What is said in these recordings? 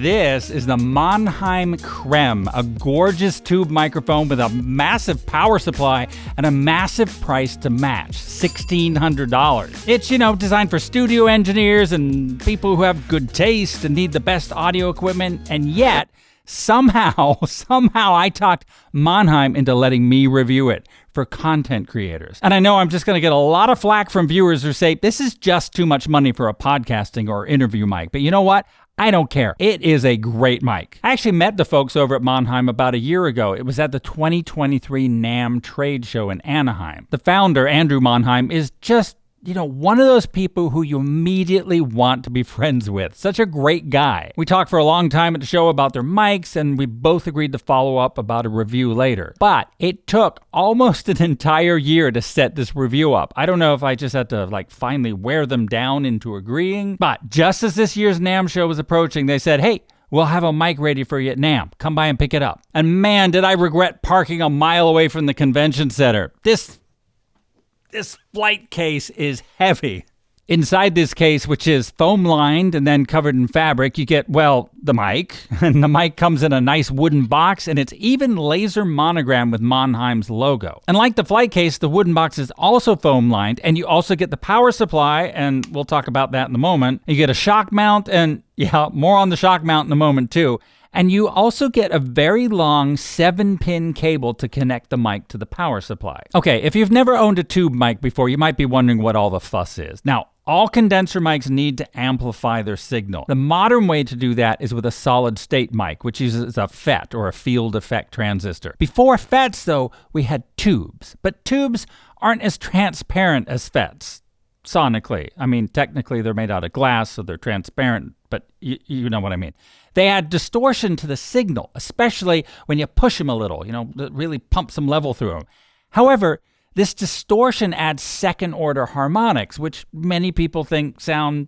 This is the Monheim Crème, a gorgeous tube microphone with a massive power supply and a massive price to match, $1,600. It's, designed for studio engineers and people who have good taste and need the best audio equipment, and yet, somehow I talked Monheim into letting me review it for content creators. And I know I'm just going to get a lot of flack from viewers who say, this is just too much money for a podcasting or interview mic. But you know what? I don't care. It is a great mic. I actually met the folks over at Monheim about a year ago. It was at the 2023 NAMM trade show in Anaheim. The founder, Andrew Monheim, is just one of those people who you immediately want to be friends with. Such a great guy. We talked for a long time at the show about their mics, and we both agreed to follow up about a review later. But it took almost an entire year to set this review up. I don't know if I just had to finally wear them down into agreeing. But just as this year's NAMM show was approaching, they said, hey, we'll have a mic ready for you at NAMM. Come by and pick it up. And man, did I regret parking a mile away from the convention center. This flight case is heavy. Inside this case, which is foam-lined and then covered in fabric, you get, the mic. And the mic comes in a nice wooden box, and it's even laser monogrammed with Monheim's logo. And like the flight case, the wooden box is also foam-lined, and you also get the power supply, and we'll talk about that in a moment. You get a shock mount, and more on the shock mount in a moment too. And you also get a very long 7-pin cable to connect the mic to the power supply. Okay, if you've never owned a tube mic before, you might be wondering what all the fuss is. Now, all condenser mics need to amplify their signal. The modern way to do that is with a solid-state mic, which uses a FET, or a field effect transistor. Before FETs, though, we had tubes. But tubes aren't as transparent as FETs, sonically. I mean, technically, they're made out of glass, so they're transparent, but you know what I mean. They add distortion to the signal, especially when you push them a little, really pump some level through them. However, this distortion adds second-order harmonics, which many people think sound,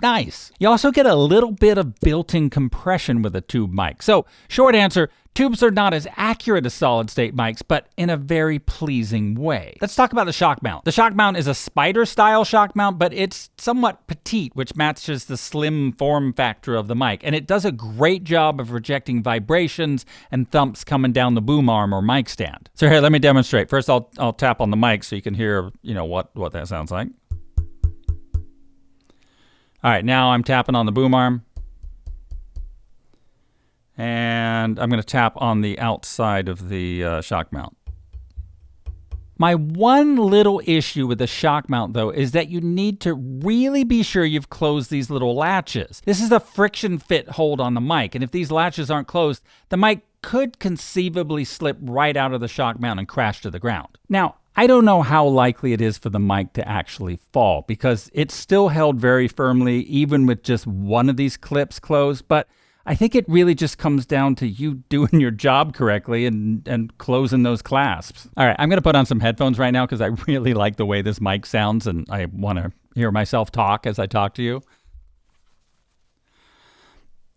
nice. You also get a little bit of built-in compression with a tube mic. So, short answer, tubes are not as accurate as solid-state mics, but in a very pleasing way. Let's talk about the shock mount. The shock mount is a spider-style shock mount, but it's somewhat petite, which matches the slim form factor of the mic. And it does a great job of rejecting vibrations and thumps coming down the boom arm or mic stand. So here, let me demonstrate. First, I'll tap on the mic so you can hear, what that sounds like. All right, now I'm tapping on the boom arm. And I'm going to tap on the outside of the shock mount. My one little issue with the shock mount, though, is that you need to really be sure you've closed these little latches. This is a friction fit hold on the mic, and if these latches aren't closed, the mic could conceivably slip right out of the shock mount and crash to the ground. Now, I don't know how likely it is for the mic to actually fall, because it's still held very firmly, even with just one of these clips closed, but I think it really just comes down to you doing your job correctly and closing those clasps. All right, I'm going to put on some headphones right now because I really like the way this mic sounds and I want to hear myself talk as I talk to you.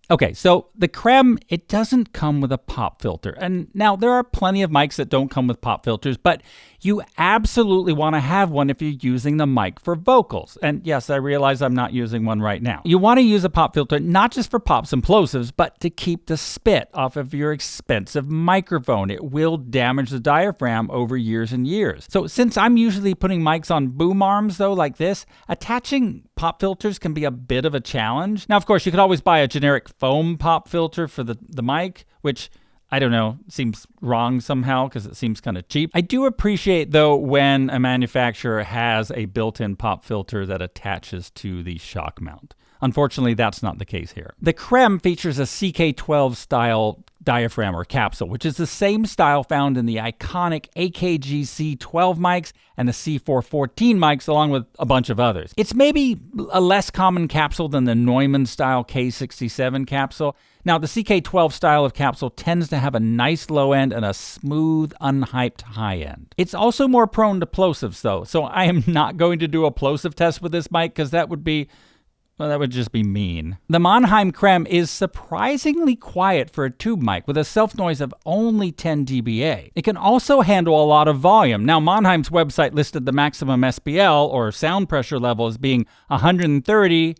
Okay, so the Crème, it doesn't come with a pop filter. And now there are plenty of mics that don't come with pop filters, but you absolutely want to have one if you're using the mic for vocals. And yes, I realize I'm not using one right now. You want to use a pop filter not just for pops and plosives, but to keep the spit off of your expensive microphone. It will damage the diaphragm over years and years. So since I'm usually putting mics on boom arms, though, like this, attaching pop filters can be a bit of a challenge. Now, of course, you could always buy a generic foam pop filter for the mic, which, I don't know, seems wrong somehow because it seems kind of cheap. I do appreciate, though, when a manufacturer has a built-in pop filter that attaches to the shock mount. Unfortunately, that's not the case here. The Crème features a CK12 style diaphragm or capsule, which is the same style found in the iconic AKG C12 mics and the C414 mics, along with a bunch of others. It's maybe a less common capsule than the Neumann style K67 capsule. Now, the CK12 style of capsule tends to have a nice low end and a smooth, unhyped high end. It's also more prone to plosives, though, so I am not going to do a plosive test with this mic because that would just be mean. The Monheim Crème is surprisingly quiet for a tube mic with a self-noise of only 10 dBA. It can also handle a lot of volume. Now, Monheim's website listed the maximum SPL, or sound pressure level, as being 130,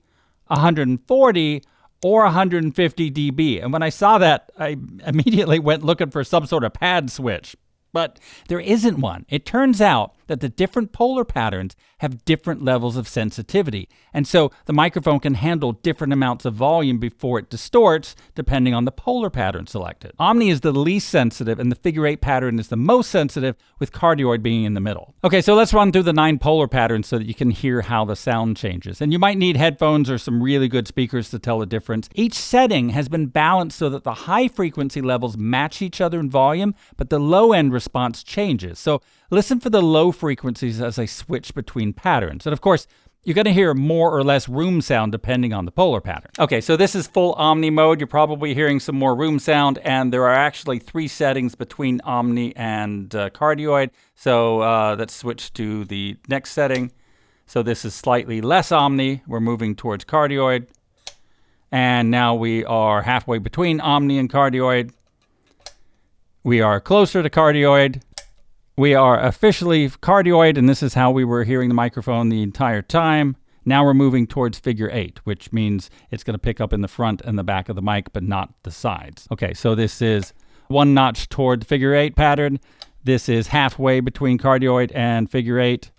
140, or 150 dB. And when I saw that, I immediately went looking for some sort of pad switch. But there isn't one. It turns out that the different polar patterns have different levels of sensitivity. And so the microphone can handle different amounts of volume before it distorts, depending on the polar pattern selected. Omni is the least sensitive, and the figure 8 pattern is the most sensitive, with cardioid being in the middle. Okay, so let's run through the 9 polar patterns so that you can hear how the sound changes. And you might need headphones or some really good speakers to tell the difference. Each setting has been balanced so that the high frequency levels match each other in volume, but the low end response changes. So listen for the low frequencies as I switch between patterns. And of course, you're going to hear more or less room sound depending on the polar pattern. Okay, so this is full Omni mode. You're probably hearing some more room sound, and there are actually 3 settings between Omni and cardioid. So let's switch to the next setting. So this is slightly less Omni. We're moving towards cardioid. And now we are halfway between Omni and cardioid. We are closer to cardioid. We are officially cardioid, and this is how we were hearing the microphone the entire time. Now we're moving towards figure 8, which means it's going to pick up in the front and the back of the mic, but not the sides. Okay, so this is 1 notch toward the figure 8 pattern. This is halfway between cardioid and figure 8.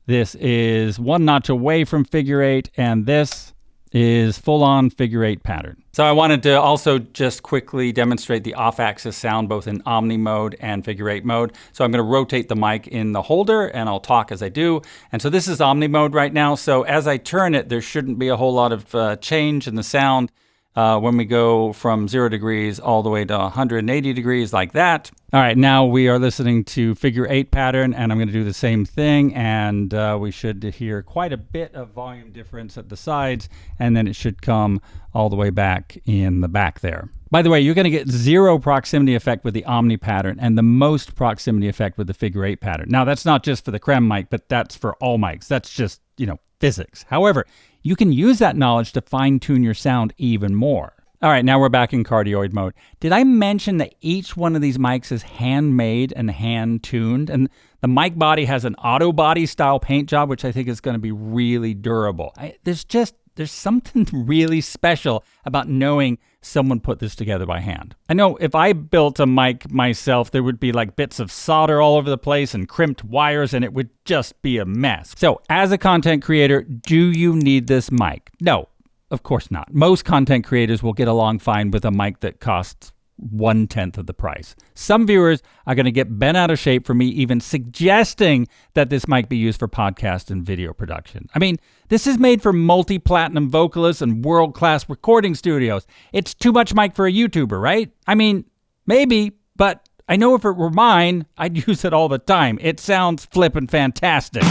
This is 1 notch away from figure 8, and this is full-on figure 8 pattern. So I wanted to also just quickly demonstrate the off-axis sound both in Omni mode and figure 8 mode. So I'm going to rotate the mic in the holder, and I'll talk as I do. And so this is Omni mode right now. So as I turn it, there shouldn't be a whole lot of change in the sound when we go from 0 degrees all the way to 180 degrees like that. All right, now we are listening to figure 8 pattern, and I'm going to do the same thing, and we should hear quite a bit of volume difference at the sides, and then it should come all the way back in the back there. By the way, you're going to get 0 proximity effect with the Omni pattern and the most proximity effect with the figure 8 pattern. Now, that's not just for the Crème mic, but that's for all mics. That's just, physics. However, you can use that knowledge to fine-tune your sound even more. All right, now we're back in cardioid mode. Did I mention that each one of these mics is handmade and hand-tuned? And the mic body has an auto body style paint job, which I think is going to be really durable. There's something really special about knowing someone put this together by hand. I know if I built a mic myself, there would be like bits of solder all over the place and crimped wires, and it would just be a mess. So as a content creator, do you need this mic? No, of course not. Most content creators will get along fine with a mic that costs 1/10 of the price. Some viewers are going to get bent out of shape for me even suggesting that this might be used for podcast and video production. I mean, this is made for multi-platinum vocalists and world-class recording studios. It's too much mic for a YouTuber, right? I mean, maybe, but I know if it were mine, I'd use it all the time. It sounds flippin' fantastic.